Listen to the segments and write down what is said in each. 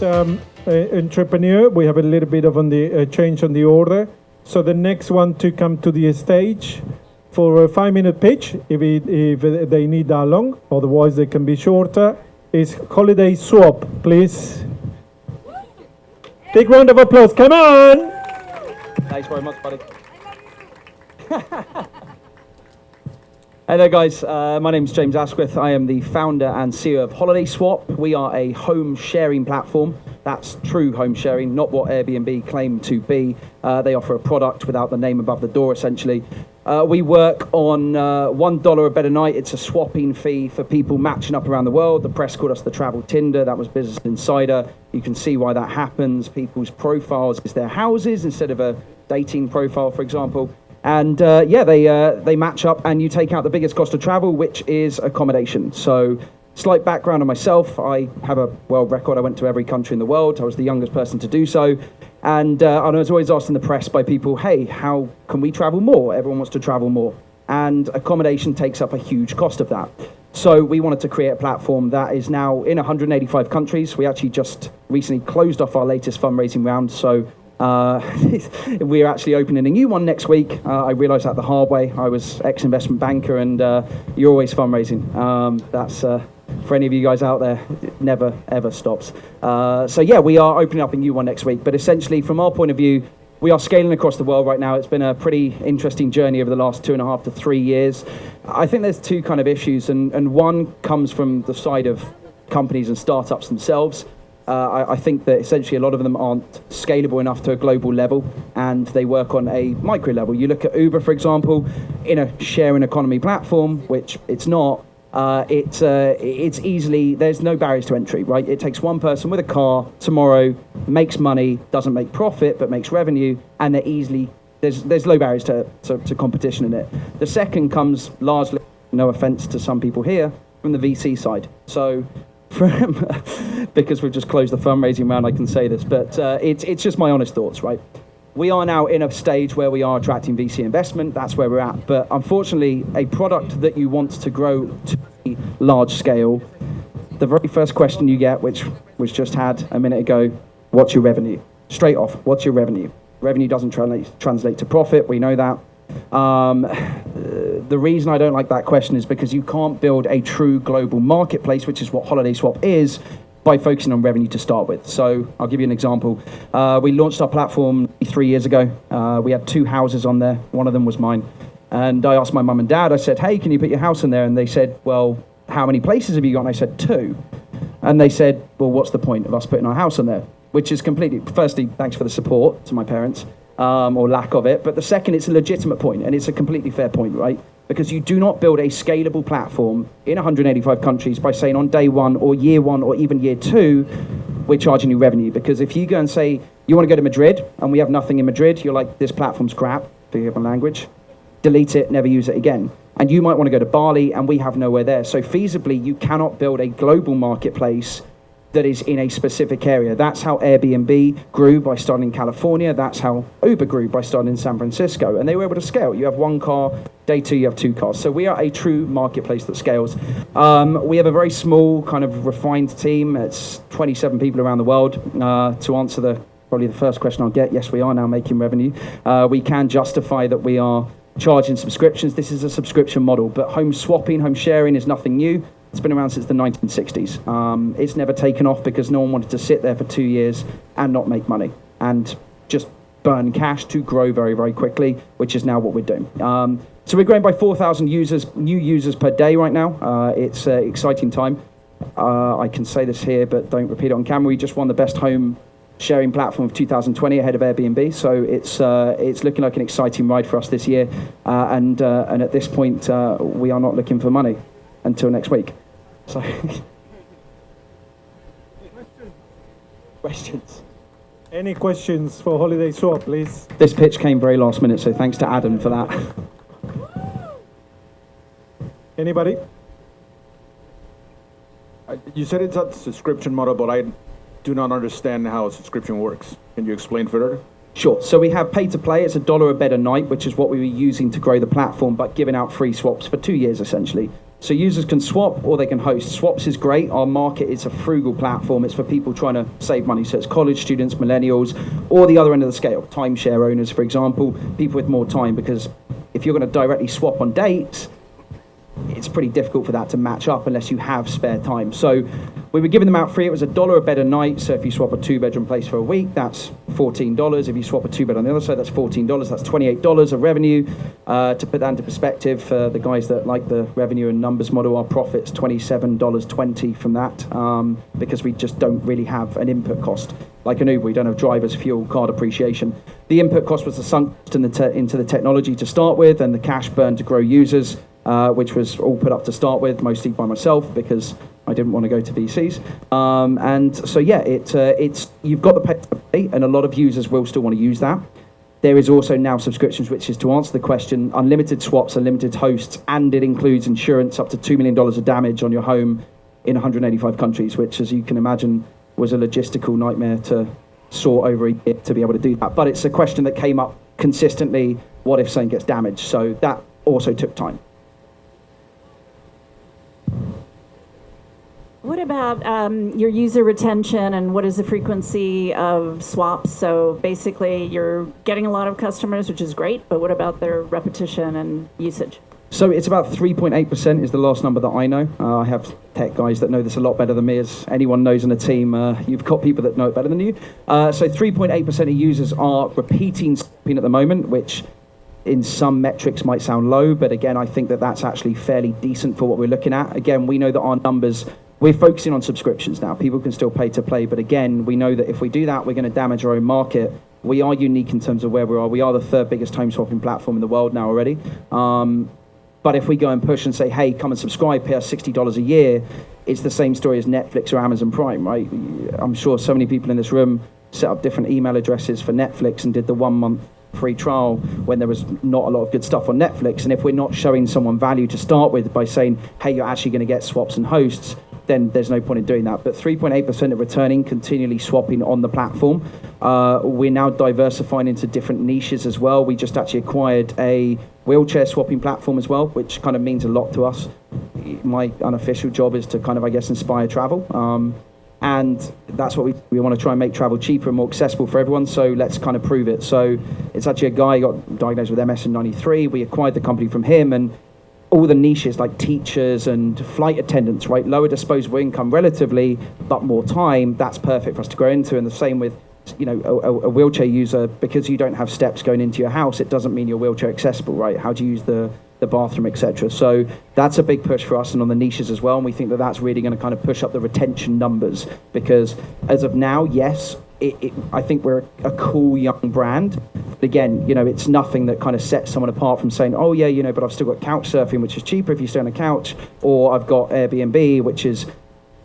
entrepreneur. We have a little bit of on the change on the order. So the next one to come to the stage for a 5-minute pitch, if they need that long, otherwise they can be shorter, is Holidayswap, please. Big round of applause, come on! Thanks very much, buddy. Hey there, guys. My name's James Asquith. I am the founder and CEO of Holidayswap. We are a home sharing platform. That's true home sharing, not what Airbnb claim to be. They offer a product without the name above the door, essentially. We work on $1 a better night. It's a swapping fee for people matching up around the world. The press called us the travel Tinder. That was Business Insider. You can see why that happens. People's profiles is their houses instead of a dating profile, for example. And they match up, and you take out the biggest cost of travel, which is accommodation. So, slight background on myself. I have a world record. I went to every country in the world. I was the youngest person to do so. And I was always asked in the press by people, hey, how can we travel more? Everyone wants to travel more. And accommodation takes up a huge cost of that. So we wanted to create a platform that is now in 185 countries. We actually just recently closed off our latest fundraising round. So we're actually opening a new one next week. I realized that the hard way. I was ex-investment banker, and you're always fundraising. That's for any of you guys out there, it never ever stops. So yeah, we are opening up a new one next week. But essentially, from our point of view, we are scaling across the world right now. It's been a pretty interesting journey over the last 2.5 to 3 years. I think there's two kind of issues, and one comes from the side of companies and startups themselves. I think that essentially a lot of them aren't scalable enough to a global level, and they work on a micro level. You look at Uber, for example, in a sharing economy platform, which it's not. It's easily, there's no barriers to entry, right? It takes one person with a car tomorrow, makes money, doesn't make profit, but makes revenue, and they're easily, there's low barriers to competition in it. The second comes largely, no offense to some people here, from the VC side. So because we've just closed the fundraising round, I can say this, but it's just my honest thoughts, right? We are now in a stage where we are attracting VC investment. That's where we're at. But unfortunately, a product that you want to grow to a large scale, the very first question you get, which was just had a minute ago, what's your revenue? Straight off, what's your revenue? Revenue doesn't translate to profit. We know that. The reason I don't like that question is because you can't build a true global marketplace, which is what Holidayswap is, by focusing on revenue to start with. So I'll give you an example. We launched our platform 3 years ago. We had 2 houses on there. One of them was mine. And I asked my mum and dad, I said, hey, can you put your house in there? And they said, well, how many places have you got? And I said, 2. And they said, well, what's the point of us putting our house in there? Which is completely, firstly, thanks for the support to my parents, or lack of it. But the second, it's a legitimate point, and it's a completely fair point, right? Because you do not build a scalable platform in 185 countries by saying on day 1 or year 1 or even year 2, we're charging you revenue. Because if you go and say, you want to go to Madrid, and we have nothing in Madrid, you're like, this platform's crap, forgive my language, delete it, never use it again. And you might want to go to Bali, and we have nowhere there. So feasibly, you cannot build a global marketplace that is in a specific area. That's how Airbnb grew by starting in California. That's how Uber grew by starting in San Francisco. And they were able to scale. You have 1 car, day 2 you have 2 cars. So we are a true marketplace that scales. We have a very small kind of refined team. It's 27 people around the world. To answer probably the first question I'll get, yes, we are now making revenue. We can justify that we are charging subscriptions. This is a subscription model, but home swapping, home sharing is nothing new. It's been around since the 1960s. It's never taken off because no one wanted to sit there for 2 years and not make money and just burn cash to grow very, very quickly, which is now what we're doing. So we're growing by 4,000 new users per day right now. It's an exciting time. I can say this here, but don't repeat it on camera. We just won the best home sharing platform of 2020 ahead of Airbnb. So it's looking like an exciting ride for us this year. And at this point, we are not looking for money until next week. So questions? Any questions for Holidayswap, please? This pitch came very last minute, so thanks to Adam for that. Anybody? You said it's a subscription model, but I do not understand how a subscription works. Can you explain further? Sure. So we have pay to play. It's $1 a better night, which is what we were using to grow the platform, but giving out free swaps for 2 years, essentially. So users can swap or they can host. Swaps is great. Our market is a frugal platform. It's for people trying to save money. So it's college students, millennials, or the other end of the scale, timeshare owners, for example, people with more time, because if you're going to directly swap on dates, it's pretty difficult for that to match up unless you have spare time. So we were giving them out free. It was $1 a bed a night. So if you swap a 2-bedroom place for a week, that's $14. If you swap a 2-bed on the other side, that's $14. That's $28 of revenue. To put that into perspective, for the guys that like the revenue and numbers model, our profit's $27.20 from that, because we just don't really have an input cost. Like an Uber, we don't have drivers, fuel, card appreciation. The input cost was the sunk into the technology to start with, and the cash burn to grow users, which was all put up to start with, mostly by myself because I didn't want to go to VCs. And so yeah, it's you've got the pay, and a lot of users will still want to use that. There is also now subscriptions, which is, to answer the question, unlimited swaps, unlimited hosts, and it includes insurance up to $2 million of damage on your home in 185 countries, which, as you can imagine, was a logistical nightmare to sort over a year to be able to do that. But it's a question that came up consistently: what if something gets damaged? So that also took time. What about your user retention, and what is the frequency of swaps? So basically, you're getting a lot of customers, which is great, but what about their repetition and usage? So it's about 3.8% is the last number that I know. I have tech guys that know this a lot better than me, as anyone knows in a team. You've got people that know it better than you. So 3.8% of users are repeating swapping at the moment, which in some metrics might sound low, but again, I think that that's actually fairly decent for what we're looking at. Again, we know that our numbers, we're focusing on subscriptions now. People can still pay to play, but again, we know that if we do that, we're going to damage our own market. We are unique in terms of where we are. We are the third biggest home swapping platform in the world now already. But if we go and push and say, hey, come and subscribe, pay us $60 a year, it's the same story as Netflix or Amazon Prime, right? I'm sure so many people in this room set up different email addresses for Netflix and did the 1 month free trial when there was not a lot of good stuff on Netflix. And if we're not showing someone value to start with by saying, hey, you're actually going to get swaps and hosts, then there's no point in doing that. But 3.8% are returning, continually swapping on the platform. We're now diversifying into different niches as well. We just actually acquired a wheelchair swapping platform as well, which kind of means a lot to us. My unofficial job is to kind of, I guess, inspire travel. And that's what we want to try and make travel cheaper and more accessible for everyone. So let's kind of prove it. So it's actually a guy who got diagnosed with MS in '93. We acquired the company from him, and all the niches like teachers and flight attendants, right? Lower disposable income relatively, but more time, that's perfect for us to grow into. And the same with, you know, a wheelchair user. Because you don't have steps going into your house, it doesn't mean you're wheelchair accessible, right? How do you use the bathroom, etc. So that's a big push for us, and on the niches as well. And we think that that's really going to kind of push up the retention numbers, because as of now, yes, I think we're a cool young brand. But again, you know, it's nothing that kind of sets someone apart from saying, oh yeah, you know, but I've still got couch surfing, which is cheaper if you stay on a couch, or I've got Airbnb, which is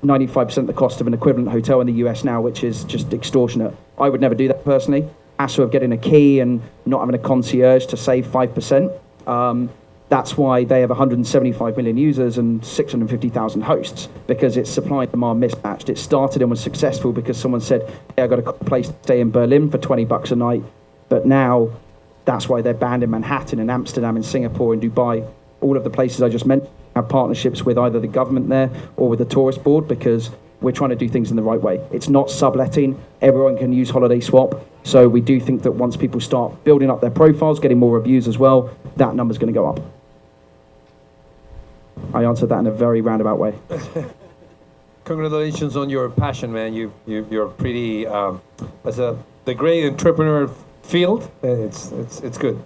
95% the cost of an equivalent hotel in the US now, which is just extortionate. I would never do that personally. Hassle of getting a key and not having a concierge to save 5%. That's why they have 175 million users and 650,000 hosts, because it's supply and demand mismatched. It started and was successful because someone said, hey, I got a place to stay in Berlin for $20 a night. But now that's why they're banned in Manhattan and Amsterdam and Singapore and Dubai. All of the places I just mentioned have partnerships with either the government there or with the tourist board, because we're trying to do things in the right way. It's not subletting. Everyone can use Holidayswap. So we do think that once people start building up their profiles, getting more reviews as well, that number's going to go up. I answered that in a very roundabout way. Congratulations on your passion, man. You're pretty as the great entrepreneur field. It's good.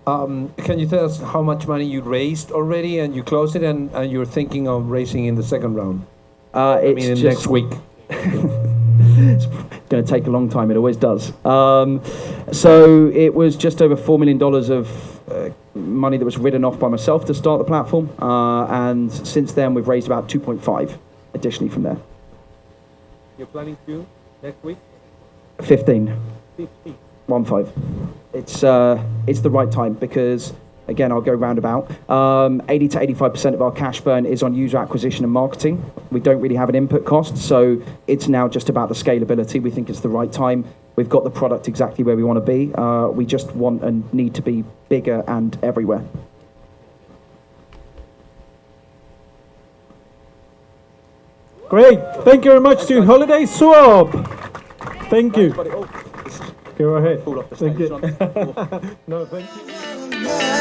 Can you tell us how much money you raised already, and you closed it, and you're thinking of raising in the second round? Next week. It's going to take a long time. It always does. So it was just over $4 million of money that was written off by myself to start the platform, and since then we've raised about 2.5 additionally from there. You're planning to next week? 15. 15. It's the right time, because again, I'll go roundabout. 80 to 85% of our cash burn is on user acquisition and marketing. We don't really have an input cost, so it's now just about the scalability. We think it's the right time. We've got the product exactly where we want to be. We just want and need to be bigger and everywhere. Great. Thank you very much to Holidayswap. Thank you. Everybody, oh, Go ahead. fall off the Thank stage. you. John. No, thank you. Yeah.